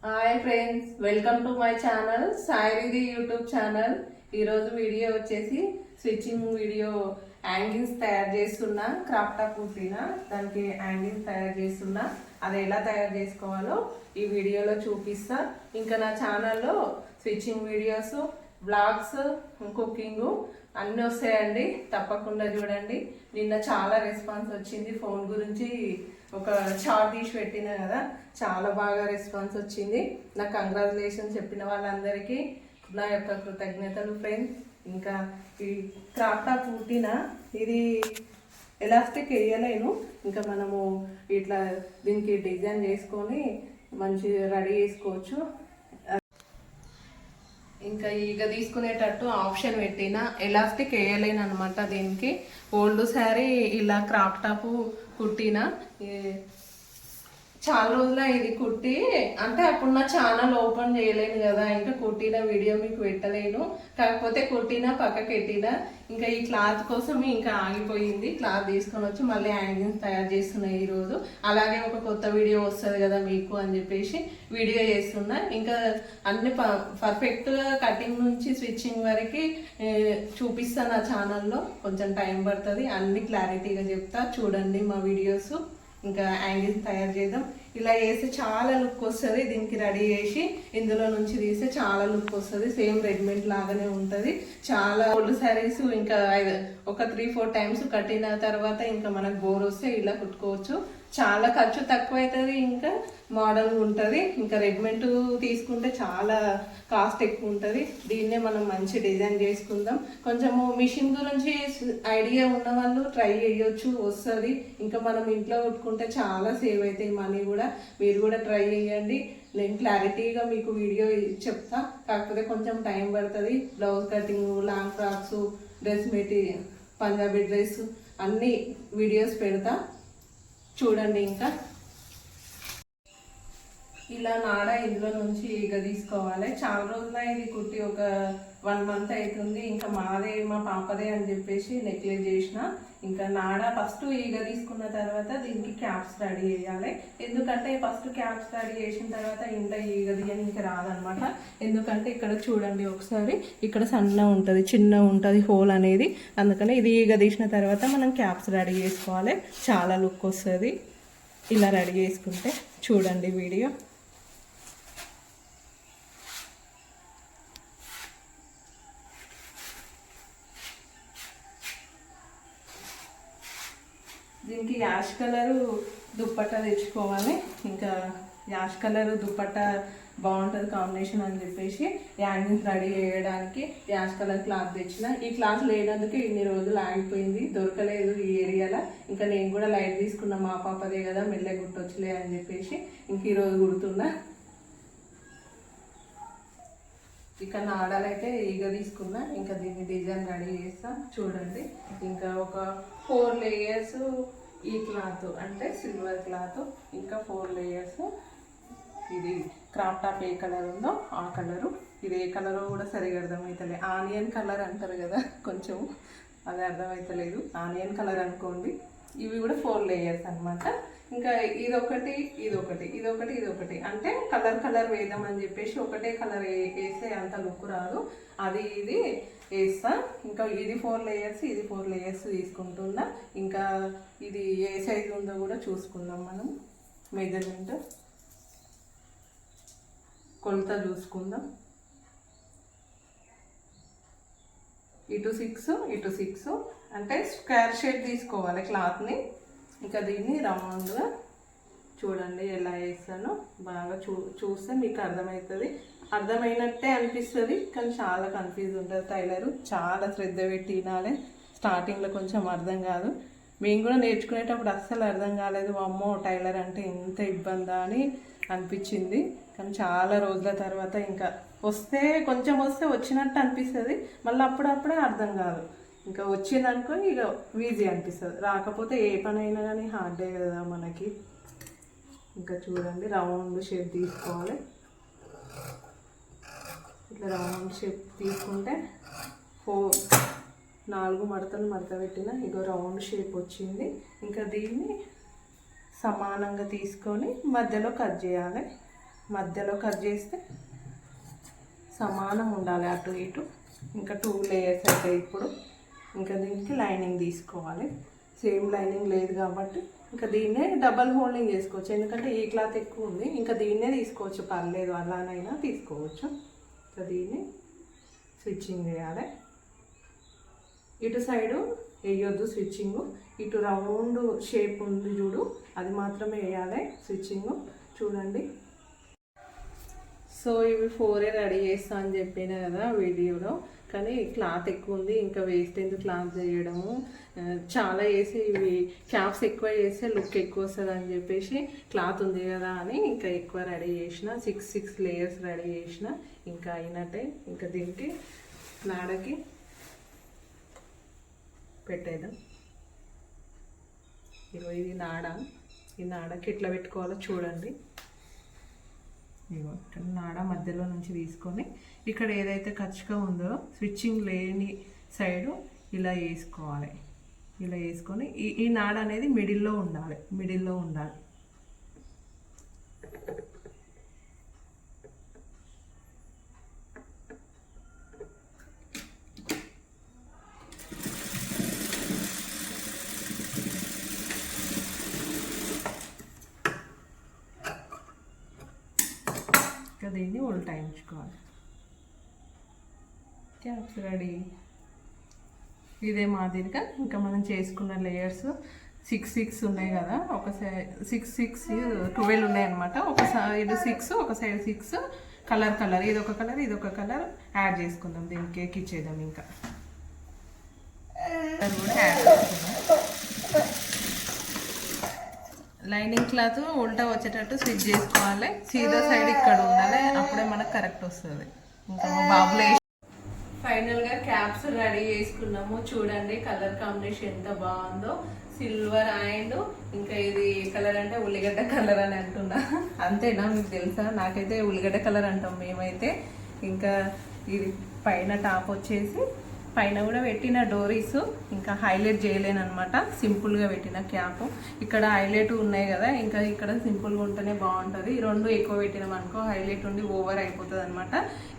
Hi friends, welcome to my channel సాయిరిది YouTube channel. ఈరోజు video వచ్చేసి స్టిచ్చింగ్ వీడియో. యాంగిల్స్ తయారు చేస్తున్నా, క్రాప్ టాప్ కుట్టినా దానికి యాంగిల్స్ తయారు చేస్తున్నా. అది ఎలా తయారు చేసుకోవాలో ఈ వీడియోలో చూపిస్తా. ఇంకా నా ఛానల్లో స్టిచ్చింగ్ వీడియోస్, బ్లాగ్స్, కుకింగ్ అన్నీ వస్తాయండి, తప్పకుండా చూడండి. నిన్న చాలా రెస్పాన్స్ వచ్చింది. ఫోన్ గురించి ఒక చార్ట్ తీసి పెట్టినా కదా, చాలా బాగా రెస్పాన్స్ వచ్చింది. నాకు కంగ్రాచులేషన్ చెప్పిన వాళ్ళందరికీ నా యొక్క కృతజ్ఞతలు ఫ్రెండ్స్. ఇంకా ఈ క్రాప్ టాప్ కుట్టిన ఇది ఎలాస్టిక్ వేయలేను, ఇంకా మనము ఇట్లా దీనికి డిజైన్ చేసుకొని మంచి రెడీ చేసుకోవచ్చు. ఇంకా ఈగ తీసుకునేటట్టు ఆప్షన్ పెట్టిన ఎలాస్టిక్ వేయలేను అనమాట. దీనికి ఓల్డ్ శారీ ఇలా క్రాప్ టాప్ కుట్టిన చాలా రోజుల ఇది కుట్టి, అంటే అప్పుడు నా ఛానల్ ఓపెన్ చేయలేను కదా, ఇంకా కుట్టిన వీడియో మీకు పెట్టలేను. కాకపోతే కుట్టిన పక్కకి పెట్టిన. ఇంకా ఈ క్లాత్ కోసం ఇంకా ఆగిపోయింది. క్లాత్ తీసుకొని వచ్చి మళ్ళీ యాంగిల్స్ తయారు చేస్తున్నాయి ఈరోజు. అలాగే ఒక కొత్త వీడియో వస్తుంది కదా మీకు అని చెప్పేసి వీడియో చేస్తున్నా. ఇంకా అన్ని పర్ఫెక్ట్గా కటింగ్ నుంచి స్టిచ్చింగ్ వరకు చూపిస్తాను నా ఛానల్లో. కొంచెం టైం పడుతుంది, అన్ని క్లారిటీగా చెప్తా. చూడండి మా వీడియోస్. ఇంకా యాంగిల్స్ తయారు చేద్దాం. ఇలా వేస్తే చాలా లుక్ వస్తుంది. దీనికి రెడీ చేసి ఇందులో నుంచి తీస్తే చాలా లుక్ వస్తుంది. సేమ్ రెడీమేడ్ లాగానే ఉంటుంది. చాలా ఓల్డ్ శారీస్ ఇంకా ఒక 3-4 టైమ్స్ కట్టిన తర్వాత ఇంకా మనకు బోర్ వస్తే ఇలా కుట్టుకోవచ్చు. చాలా ఖర్చు తక్కువ అవుతుంది, ఇంకా మోడల్ ఉంటుంది. ఇంకా రెడీమేడ్ తీసుకుంటే చాలా కాస్ట్ ఎక్కువ ఉంటుంది. దీన్నే మనం మంచి డిజైన్ చేసుకుందాం. కొంచెము మిషన్ గురించి ఐడియా ఉన్న వాళ్ళు ట్రై చేయొచ్చు, వస్తుంది. ఇంకా మనం ఇంట్లో కుట్టుకుంటే చాలా సేవ్ అవుతాయి మనీ కూడా. మీరు కూడా ట్రై చేయండి. నేను క్లారిటీగా మీకు వీడియో చెప్తా, కాకపోతే కొంచెం టైం పడుతుంది. Blouse cutting, long frocks, dress material, Punjabi dress అన్ని వీడియోస్ పెడతా, చూడండి. ఇంకా ఇలా నాడ ఇందులో నుంచి ఈగ తీసుకోవాలి. చాలా రోజుల ఇది కుట్టి ఒక 1 మంత్ అవుతుంది. ఇంకా మాదే మా పాపదే అని చెప్పేసి నెక్లెస్ చేసిన. ఇంకా నాడ ఫస్ట్ ఈగ తీసుకున్న తర్వాత దీనికి క్యాప్స్ రెడీ చేయాలి. ఎందుకంటే ఫస్ట్ క్యాప్స్ రెడీ చేసిన తర్వాత ఇంట్లో ఈగ తీయడానికి రాదనమాట. ఎందుకంటే ఇక్కడ చూడండి ఒకసారి, ఇక్కడ సన్న ఉంటుంది, చిన్న ఉంటుంది హోల్ అనేది. అందుకని ఇది ఈగ తీసిన తర్వాత మనం క్యాప్స్ రెడీ చేసుకోవాలి. చాలా లుక్ వస్తుంది ఇలా రెడీ చేసుకుంటే. చూడండి వీడియో. దీనికి యాష్ కలరు దుప్పట్టా తెచ్చుకోవాలి. ఇంకా యాష్ కలర్ దుప్పట్టా బాగుంటుంది కాంబినేషన్ అని చెప్పేసి యాంగిల్స్ రెడీ చేయడానికి యాష్ కలర్ క్లాత్ తెచ్చిన. ఈ క్లాత్ లేనందుకు ఇన్ని రోజులు ఆగిపోయింది, దొరకలేదు ఈ ఏరియాలో. ఇంకా నేను కూడా లైట్ తీసుకున్నా, మా పాపదే కదా మెల్లె గుర్తొచ్చులే అని చెప్పేసి ఇంక ఈరోజు గుర్తున్నా. ఇక నాడాలైతే ఈగ తీసుకున్నా. ఇంకా దీన్ని డిజైన్ రెడీ చేస్తా, చూడండి. ఇంకా ఒక 4 లేయర్స్ ఈ క్లాత్, అంటే సిల్వర్ క్లాత్. ఇంకా 4 లేయర్స్. ఇది క్రాప్ టాప్ ఏ కలర్ ఉందో ఆ కలరు. ఇది ఏ కలరో కూడా సరిగా అర్థమవుతలేదు. ఆనియన్ కలర్ అంటారు కదా, కొంచెం అది అర్థమవుతలేదు. ఆనియన్ కలర్ అనుకోండి. ఇవి కూడా 4 లేయర్స్ అనమాట. ఇంకా ఇదొకటి, ఇదొకటి, ఇదొకటి, ఇదొకటి, అంటే కలర్ వేద్దామని చెప్పేసి ఒకటే కలర్ వేసే అంత లుక్ రాదు. అది ఇది వేస్తా. ఇంకా ఇది 4 లేయర్స్, ఇది 4 లేయర్స్ తీసుకుంటున్నా. ఇంకా ఇది ఏ సైజు ఉందో కూడా చూసుకుందాం మనం. మెజర్మెంట్ కొలత చూసుకుందాం. ఇటు 6, ఇటు 6, అంటే స్క్వేర్ షేప్ తీసుకోవాలి క్లాత్ని. ఇంకా దీన్ని రౌండ్గా చూడండి ఎలా వేస్తానో. బాగా చూస్తే మీకు అర్థమవుతుంది. అర్థమైనట్టే అనిపిస్తుంది, కానీ చాలా కన్ఫ్యూజ్ ఉంటుంది. టైలరు చాలా శ్రద్ధ పెట్టి వినాలి. స్టార్టింగ్లో కొంచెం అర్థం కాదు. మేము కూడా నేర్చుకునేటప్పుడు అస్సలు అర్థం కాలేదు. అమ్మో టైలర్ అంటే ఎంత ఇబ్బందా అని అనిపించింది. కానీ చాలా రోజుల తర్వాత ఇంకా వస్తే కొంచెం వస్తే వచ్చినట్టు అనిపిస్తుంది. మళ్ళీ అప్పుడప్పుడే అర్థం కాదు. ఇంకా వచ్చిందనుకో ఇక ఈజీ అనిపిస్తుంది. రాకపోతే ఏ పని అయినా కానీ హార్డే కదా మనకి. ఇంకా చూడండి రౌండ్ షేప్ తీసుకోవాలి. ఇట్లా రౌండ్ షేప్ తీసుకుంటే 4 మడతలు మడత పెట్టిన ఇగో రౌండ్ షేప్ వచ్చింది. ఇంకా దీన్ని సమానంగా తీసుకొని మధ్యలో కట్ చేయాలి. మధ్యలో కట్ చేస్తే సమానం ఉండాలి అటు ఇటు. ఇంకా 2 లేయర్స్ అయితే ఇప్పుడు ఇంకా దీనికి లైనింగ్ తీసుకోవాలి. సేమ్ లైనింగ్ లేదు కాబట్టి ఇంకా దీన్నే డబల్ హోల్డింగ్ చేసుకోవచ్చు. ఎందుకంటే ఈ క్లాత్ ఎక్కువ ఉంది, ఇంకా దీన్నే తీసుకోవచ్చు, పర్లేదు అలానైనా తీసుకోవచ్చు. ఇంకా దీన్ని స్విచ్చింగ్ చేయాలి. ఇటు సైడు వేయొద్దు స్విచ్చింగ్, ఇటు రౌండ్ షేప్ ఉంది చూడు అది మాత్రమే వేయాలి స్విచ్చింగ్. చూడండి. సో ఇవి 4 రెడీ చేస్తా అని చెప్పిన కదా వీడియోలో, కానీ క్లాత్ ఎక్కువ ఉంది, ఇంకా వేస్ట్ ఎందుకు క్లాత్ చేయడము, చాలా వేసి ఇవి క్యాప్స్ ఎక్కువ చేస్తే లుక్ ఎక్కువ వస్తుంది అని చెప్పేసి క్లాత్ ఉంది కదా అని ఇంకా ఎక్కువ రెడీ చేసిన. 6 లేయర్స్ రెడీ చేసిన. ఇంకా అయినట్టే. ఇంకా దీనికి నాడకి పెట్టేద్దాం. ఇది నాడ. ఈ నాడకి ఎట్లా పెట్టుకోవాలో చూడండి. నాడ మధ్యలో నుంచి తీసుకొని ఇక్కడ ఏదైతే ఖర్చుగా ఉందో స్విచ్చింగ్ లేని సైడు ఇలా వేసుకోవాలి. ఇలా వేసుకొని ఈ నాడ అనేది మిడిల్లో ఉండాలి. దీన్ని ఉల్టాయించుకోవాలి. Caps ready. ఇదే మాదిరిగా ఇంకా మనం చేసుకున్న లేయర్స్ 6 ఉన్నాయి కదా, ఒక సైడ్ 6 12 ఉన్నాయి అనమాట. ఒక సైడ్ 6, ఒక సైడ్ 6 కలర్ ఇదొక కలర్ యాడ్ చేసుకుందాం. దీనికి కేక్ ఇచ్చేద్దాం. ఇంకా అది కూడా యాడ్ చేసుకుందాం. లైనింగ్ క్లాత్ ఉల్టా వచ్చేటట్టు స్టిచ్ చేసుకోవాలి. సీదా సైడ్ ఇక్కడ ఉండాలి, అప్పుడే మనకు కరెక్ట్ వస్తుంది. ఇంకా బాబులే ఫైనల్గా క్యాప్స్ రెడీ చేసుకున్నాము. చూడండి కలర్ కాంబినేషన్ ఎంత బాగుందో. సిల్వర్ అండ్ ఇంకా ఇది కలర్ అంటే ఉల్లిగడ్డ కలర్ అని అంటున్నా. అంతేనా మీకు తెలుసా? నాకైతే ఉల్లిగడ్డ కలర్ అంటాం మేమైతే. ఇంకా ఇది పైన టాప్ వచ్చేసి పైన కూడా పెట్టిన డోరీస్, ఇంకా హైలైట్ చేయలేను అనమాట. సింపుల్గా పెట్టిన క్యాప్. ఇక్కడ హైలైట్ ఉన్నాయి కదా, ఇంకా ఇక్కడ సింపుల్గా ఉంటేనే బాగుంటుంది. ఈ 2 ఎక్కువ పెట్టినాం అనుకో హైలైట్ ఉండి ఓవర్ అయిపోతుంది అనమాట.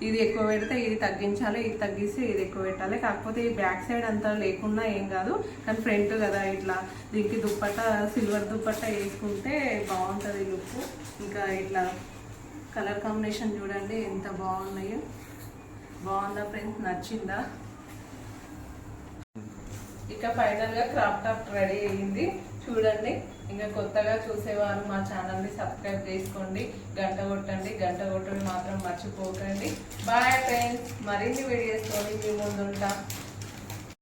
ఇది ఎక్కువ పెడితే ఇది తగ్గించాలి, ఇది తగ్గిస్తే ఇది ఎక్కువ పెట్టాలి. కాకపోతే ఈ బ్యాక్ సైడ్ అంతా లేకున్నా ఏం కాదు, కానీ ఫ్రంట్ కదా ఇట్లా దీనికి దుప్పట్ట సిల్వర్ దుప్పట్ట వేసుకుంటే బాగుంటుంది లుక్. ఇంకా ఇట్లా కలర్ కాంబినేషన్ చూడండి ఎంత బాగున్నాయో. బాగుందా ఫ్రెండ్స్? నచ్చిందా? ఇక ఫైనల్గా క్రాప్ టాప్ రెడీ అయ్యింది. చూడండి. ఇంకా కొత్తగా చూసేవారు మా ఛానల్ని సబ్స్క్రైబ్ చేసుకోండి, గంట కొట్టండి. గంట కొట్టడం మాత్రం మర్చిపోకండి. Bye friends. మరిన్ని వీడియోస్తో మీ ముందుంటా.